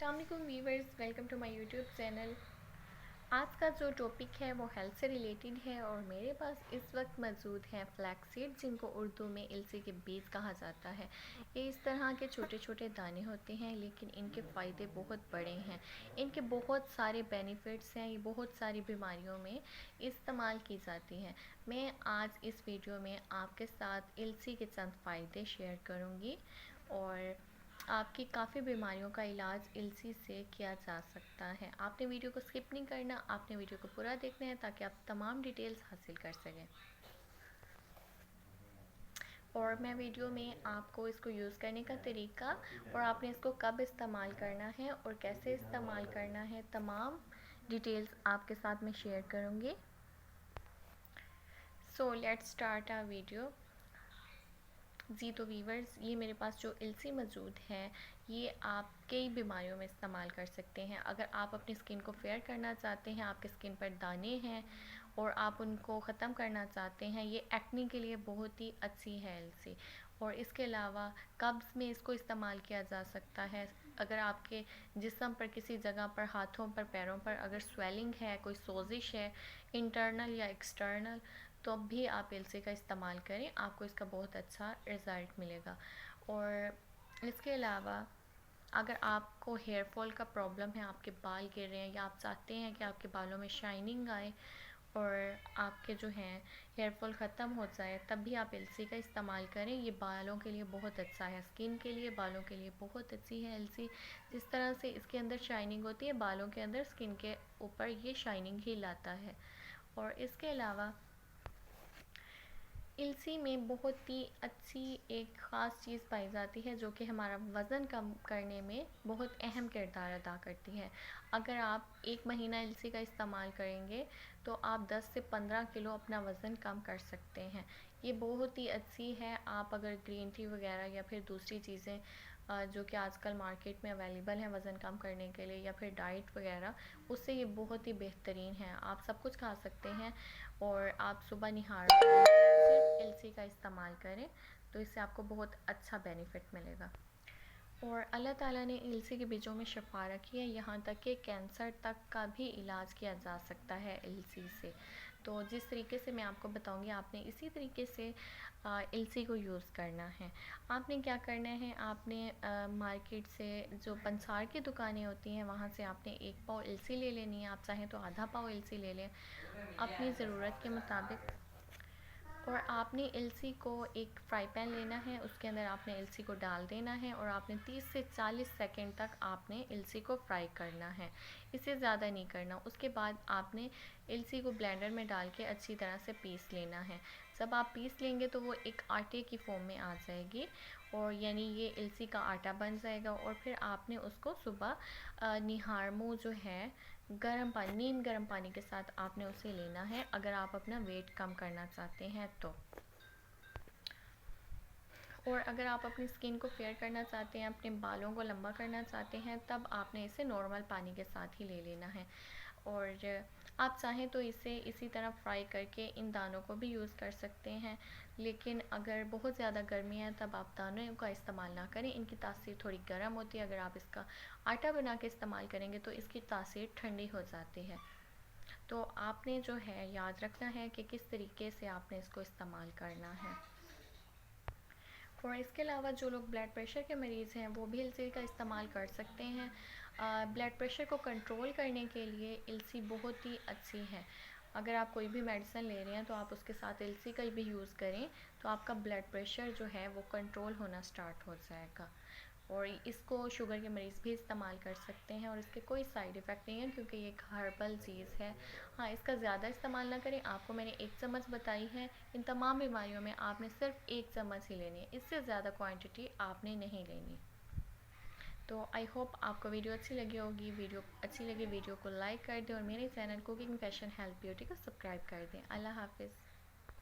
अस्सलामुअलैकुम viewers, welcome to my YouTube channel. आज का जो टॉपिक है वो हेल्थ से रिलेटेड है और मेरे पास इस वक्त मौजूद हैं फ्लैक्सीड, जिनको उर्दू में इलसी के बीज कहा जाता है। ये इस तरह के छोटे छोटे दाने होते हैं, लेकिन इनके फ़ायदे बहुत बड़े हैं। इनके बहुत सारे बेनिफिट्स हैं। ये बहुत सारी बीमारियों में इस्तेमाल की जाती हैं। मैं आज इस वीडियो में आपके साथ इलसी के चंद फ़ायदे शेयर करूँगी और आपकी काफ़ी बीमारियों का इलाज इलसी से किया जा सकता है। आपने वीडियो को स्किप नहीं करना, आपने वीडियो को पूरा देखना है ताकि आप तमाम डिटेल्स हासिल कर सकें। और मैं वीडियो में आपको इसको यूज़ करने का तरीका और आपने इसको कब इस्तेमाल करना है और कैसे इस्तेमाल करना है, तमाम डिटेल्स आपके साथ मैं शेयर करूँगी। So let's start our video. जी तो वीवर्स, ये मेरे पास जो इलसी मौजूद है, ये आप कई बीमारियों में इस्तेमाल कर सकते हैं। अगर आप अपनी स्किन को फेयर करना चाहते हैं, आपके स्किन पर दाने हैं और आप उनको ख़त्म करना चाहते हैं, ये एक्ने के लिए बहुत ही अच्छी है इलसी। और इसके अलावा कब्ज़ में इसको इस्तेमाल किया जा सकता है। अगर आपके जिस्म पर किसी जगह पर, हाथों पर, पैरों पर अगर स्वेलिंग है, कोई सोजिश है, इंटरनल या एक्सटर्नल, तो अब भी आप इलसी का इस्तेमाल करें, आपको इसका बहुत अच्छा रिज़ल्ट मिलेगा। और इसके अलावा अगर आपको हेयर फॉल का प्रॉब्लम है, आपके बाल गिर रहे हैं या आप चाहते हैं कि आपके बालों में शाइनिंग आए और आपके जो हैं हेयर फॉल ख़त्म हो जाए, तब भी आप इलसी का इस्तेमाल करें। ये बालों के लिए बहुत अच्छा है, स्किन के लिए, बालों के लिए बहुत अच्छी है इलसी। जिस तरह से इसके अंदर शाइनिंग होती है, बालों के अंदर, स्किन के ऊपर ये शाइनिंग ही लाता है। और इसके अलावा इलसी में बहुत ही अच्छी एक ख़ास चीज़ पाई जाती है, जो कि हमारा वज़न कम करने में बहुत अहम किरदार अदा करती है। अगर आप 1 महीना इलसी का इस्तेमाल करेंगे तो आप 10 से 15 किलो अपना वज़न कम कर सकते हैं। ये बहुत ही अच्छी है। आप अगर ग्रीन टी वगैरह या फिर दूसरी चीज़ें जो कि आजकल मार्केट में अवेलेबल हैं वज़न कम करने के लिए, या फिर डाइट वगैरह, उससे ये बहुत ही बेहतरीन है। आप सब कुछ खा सकते हैं और आप सुबह निहार सिर्फ इलसी का इस्तेमाल करें तो इससे आपको बहुत अच्छा बेनिफिट मिलेगा। और अल्लाह ताला ने इलसी के बीजों में शफा रखी है, यहाँ तक कि कैंसर तक का भी इलाज किया जा सकता है इलसी से। तो जिस तरीके से मैं आपको बताऊंगी, आपने इसी तरीके से इलसी को यूज़ करना है। आपने क्या करना है, आपने मार्केट से जो पंसार की दुकानें होती हैं, वहाँ से आपने 1 पाव इलसी ले लेनी है। आप चाहें तो आधा पाव इलसी ले लें अपनी ज़रूरत के मुताबिक। और आपने इलसी को एक फ्राई पैन लेना है, उसके अंदर आपने इलसी को डाल देना है और आपने 30 से 40 सेकंड तक आपने इलसी को फ्राई करना है, इससे ज़्यादा नहीं करना। उसके बाद आपने इलसी को ब्लेंडर में डाल के अच्छी तरह से पीस लेना है। जब आप पीस लेंगे तो वो एक आटे की फॉर्म में आ जाएगी, और यानी ये इलसी का आटा बन जाएगा। और फिर आपने उसको सुबह निहार मुँह जो है नीम गर्म पानी के साथ आपने उसे लेना है, अगर आप अपना वेट कम करना चाहते हैं तो। और अगर आप अपनी स्किन को फेयर करना चाहते हैं, अपने बालों को लंबा करना चाहते हैं, तब आपने इसे नॉर्मल पानी के साथ ही ले लेना है। और आप चाहें तो इसे इसी तरह फ्राई करके इन दानों को भी यूज़ कर सकते हैं, लेकिन अगर बहुत ज़्यादा गर्मी है तब आप दानों का इस्तेमाल ना करें, इनकी तासीर थोड़ी गर्म होती है। अगर आप इसका आटा बना के इस्तेमाल करेंगे तो इसकी तासीर ठंडी हो जाती है। तो आपने जो है याद रखना है कि किस तरीके से आपने इसको इस्तेमाल करना है। और इसके अलावा जो लोग ब्लड प्रेशर के मरीज़ हैं, वो भी इलसी का इस्तेमाल कर सकते हैं। ब्लड प्रेशर को कंट्रोल करने के लिए इलसी बहुत ही अच्छी है। अगर आप कोई भी मेडिसिन ले रहे हैं तो आप उसके साथ इलसी का भी यूज़ करें, तो आपका ब्लड प्रेशर जो है वो कंट्रोल होना स्टार्ट हो जाएगा। और इसको शुगर के मरीज़ भी इस्तेमाल कर सकते हैं और इसके कोई साइड इफ़ेक्ट नहीं है, क्योंकि ये एक हर्बल चीज़ है। हाँ, इसका ज़्यादा इस्तेमाल ना करें। आपको मैंने 1 चम्मच बताई है। इन तमाम बीमारियों में आपने सिर्फ 1 चम्मच ही लेनी है, इससे ज़्यादा क्वांटिटी आपने नहीं लेनी। तो आई होप आपको वीडियो अच्छी लगी होगी। वीडियो अच्छी लगी वीडियो को लाइक कर दें और मेरे channel cooking fashion health beauty को सब्सक्राइब कर दें। अल्लाह हाफिज़।